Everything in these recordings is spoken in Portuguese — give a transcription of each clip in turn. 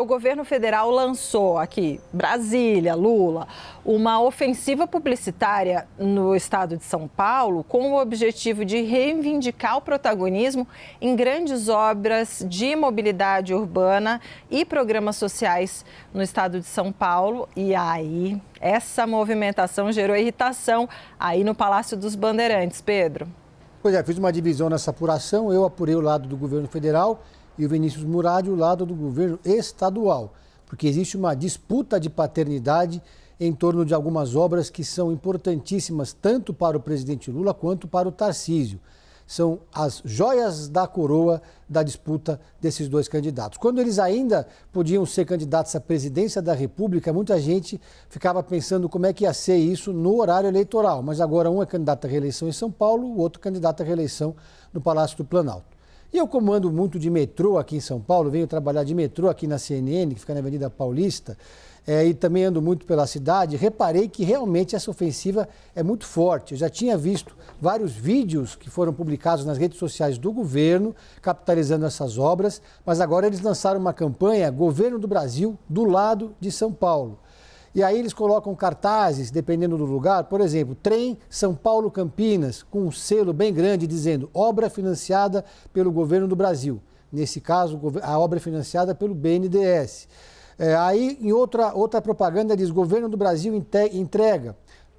O governo federal lançou aqui, Brasília, Lula, uma ofensiva publicitária no estado de São Paulo com o objetivo de reivindicar o protagonismo em grandes obras de mobilidade urbana e programas sociais no estado de São Paulo. E aí, essa movimentação gerou irritação aí no Palácio dos Bandeirantes, Pedro. Pois é, fiz uma divisão nessa apuração, eu apurei o lado do governo federal e o Vinícius Murad o lado do governo estadual, porque existe uma disputa de paternidade em torno de algumas obras que são importantíssimas tanto para o presidente Lula quanto para o Tarcísio. São as joias da coroa da disputa desses dois candidatos. Quando eles ainda podiam ser candidatos à presidência da República, muita gente ficava pensando como é que ia ser isso no horário eleitoral, mas agora um é candidato à reeleição em São Paulo, o outro candidato à reeleição no Palácio do Planalto. E eu, como ando muito de metrô aqui em São Paulo, venho trabalhar de metrô aqui na CNN, que fica na Avenida Paulista, e também ando muito pela cidade, reparei que realmente essa ofensiva é muito forte. Eu já tinha visto vários vídeos que foram publicados nas redes sociais do governo, capitalizando essas obras, mas agora eles lançaram uma campanha Governo do Brasil do lado de São Paulo. E aí eles colocam cartazes, dependendo do lugar, por exemplo, trem São Paulo-Campinas, com um selo bem grande dizendo obra financiada pelo Governo do Brasil. Nesse caso, a obra é financiada pelo BNDES. Aí, em outra propaganda, diz Governo do Brasil entrega.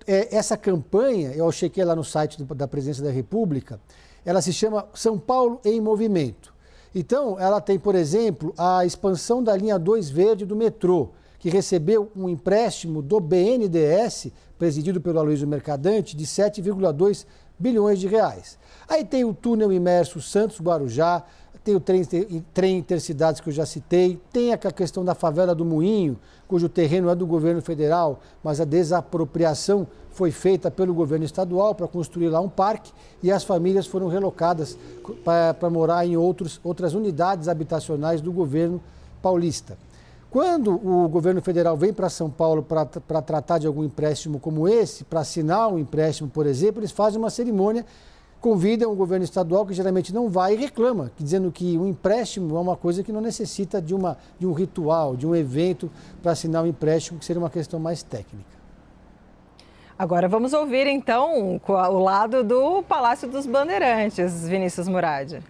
Essa campanha, eu chequei lá no site da Presidência da República, ela se chama São Paulo em Movimento. Então, ela tem, por exemplo, a expansão da linha 2 verde do metrô, que recebeu um empréstimo do BNDES, presidido pelo Aloysio Mercadante, de 7,2 bilhões de reais. Aí tem o túnel imerso Santos-Guarujá, tem o trem Intercidades que eu já citei, tem a questão da favela do Moinho, cujo terreno é do governo federal, mas a desapropriação foi feita pelo governo estadual para construir lá um parque e as famílias foram relocadas para morar em outras unidades habitacionais do governo paulista. Quando o governo federal vem para São Paulo para tratar de algum empréstimo como esse, para assinar um empréstimo, por exemplo, eles fazem uma cerimônia, convidam o governo estadual, que geralmente não vai, e reclama, dizendo que o empréstimo é uma coisa que não necessita de um ritual, de um evento para assinar um empréstimo, que seria uma questão mais técnica. Agora vamos ouvir, então, o lado do Palácio dos Bandeirantes, Vinícius Murad.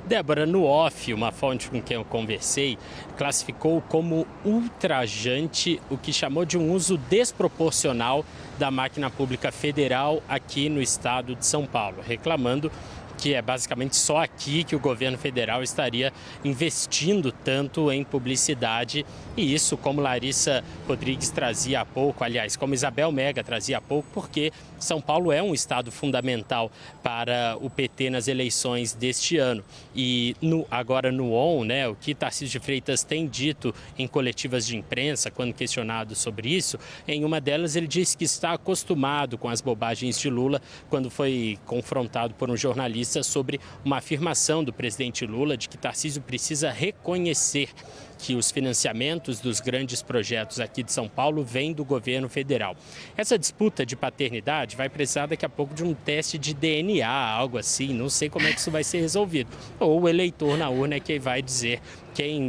Débora, no off, uma fonte com quem eu conversei, classificou como ultrajante o que chamou de um uso desproporcional da máquina pública federal aqui no estado de São Paulo, reclamando que é basicamente só aqui que o governo federal estaria investindo tanto em publicidade. E isso, como Larissa Rodrigues trazia há pouco, aliás, como Isabel Mega trazia há pouco, porque São Paulo é um estado fundamental para o PT nas eleições deste ano. E agora no ON, né, o que Tarcísio de Freitas tem dito em coletivas de imprensa, quando questionado sobre isso, em uma delas ele disse que está acostumado com as bobagens de Lula, quando foi confrontado por um jornalista sobre uma afirmação do presidente Lula de que Tarcísio precisa reconhecer que os financiamentos dos grandes projetos aqui de São Paulo vêm do governo federal. Essa disputa de paternidade vai precisar daqui a pouco de um teste de DNA, algo assim, não sei como é que isso vai ser resolvido. Ou o eleitor na urna é quem vai dizer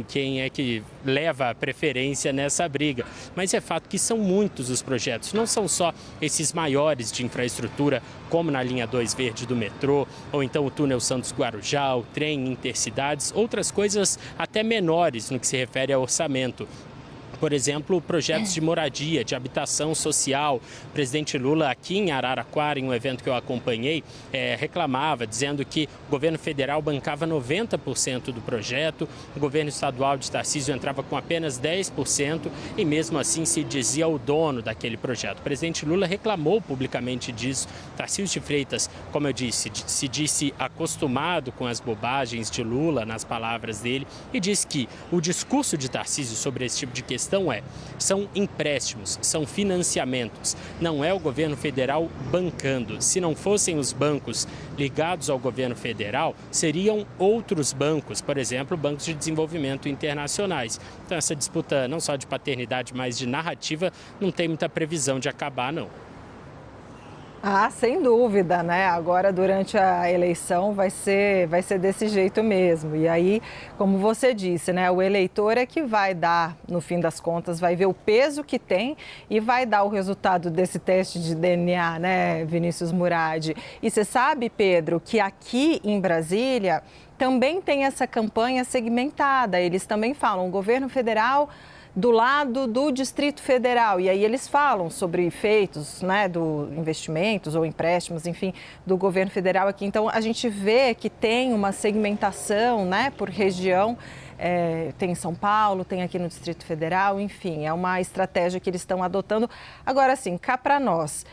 quem é que leva a preferência nessa briga. Mas é fato que são muitos os projetos, não são só esses maiores de infraestrutura, como na linha 2 verde do metrô, ou então o túnel Santos-Guarujá, o trem Intercidades, outras coisas até menores no que se refere ao orçamento. Por exemplo, projetos de moradia, de habitação social. O presidente Lula, aqui em Araraquara, em um evento que eu acompanhei, reclamava, dizendo que o governo federal bancava 90% do projeto, o governo estadual de Tarcísio entrava com apenas 10% e mesmo assim se dizia o dono daquele projeto. O presidente Lula reclamou publicamente disso. Tarcísio de Freitas, como eu disse, se disse acostumado com as bobagens de Lula, nas palavras dele, e disse que o discurso de Tarcísio sobre esse tipo de questão são empréstimos, são financiamentos, não é o governo federal bancando. Se não fossem os bancos ligados ao governo federal, seriam outros bancos, por exemplo, bancos de desenvolvimento internacionais. Então essa disputa não só de paternidade, mas de narrativa, não tem muita previsão de acabar, não. Ah, sem dúvida, né? Agora, durante a eleição, vai ser desse jeito mesmo. E aí, como você disse, né? O eleitor é que vai dar, no fim das contas, vai ver o peso que tem e vai dar o resultado desse teste de DNA, né, Vinícius Murad? E você sabe, Pedro, que aqui em Brasília também tem essa campanha segmentada. Eles também falam, o governo federal do lado do Distrito Federal. E aí eles falam sobre efeitos, né, do investimentos ou empréstimos, enfim, do governo federal aqui. Então, a gente vê que tem uma segmentação, né, por região. Tem em São Paulo, tem aqui no Distrito Federal, enfim, é uma estratégia que eles estão adotando. Agora, assim, cá para nós,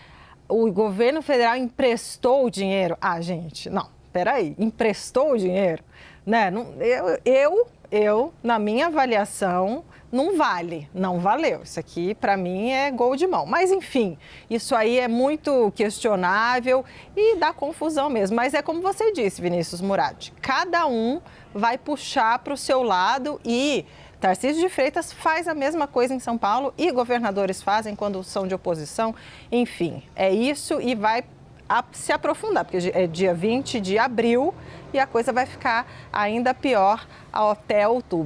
o governo federal emprestou o dinheiro? Ah, gente, não, peraí, emprestou o dinheiro? Né? Não, eu, na minha avaliação, não vale, não valeu. Isso aqui, para mim, é gol de mão. Mas, enfim, isso aí é muito questionável e dá confusão mesmo. Mas é como você disse, Vinícius Murad, cada um vai puxar para o seu lado e Tarcísio de Freitas faz a mesma coisa em São Paulo e governadores fazem quando são de oposição. Enfim, é isso e vai se aprofundar, porque é dia 20 de abril e a coisa vai ficar ainda pior até outubro.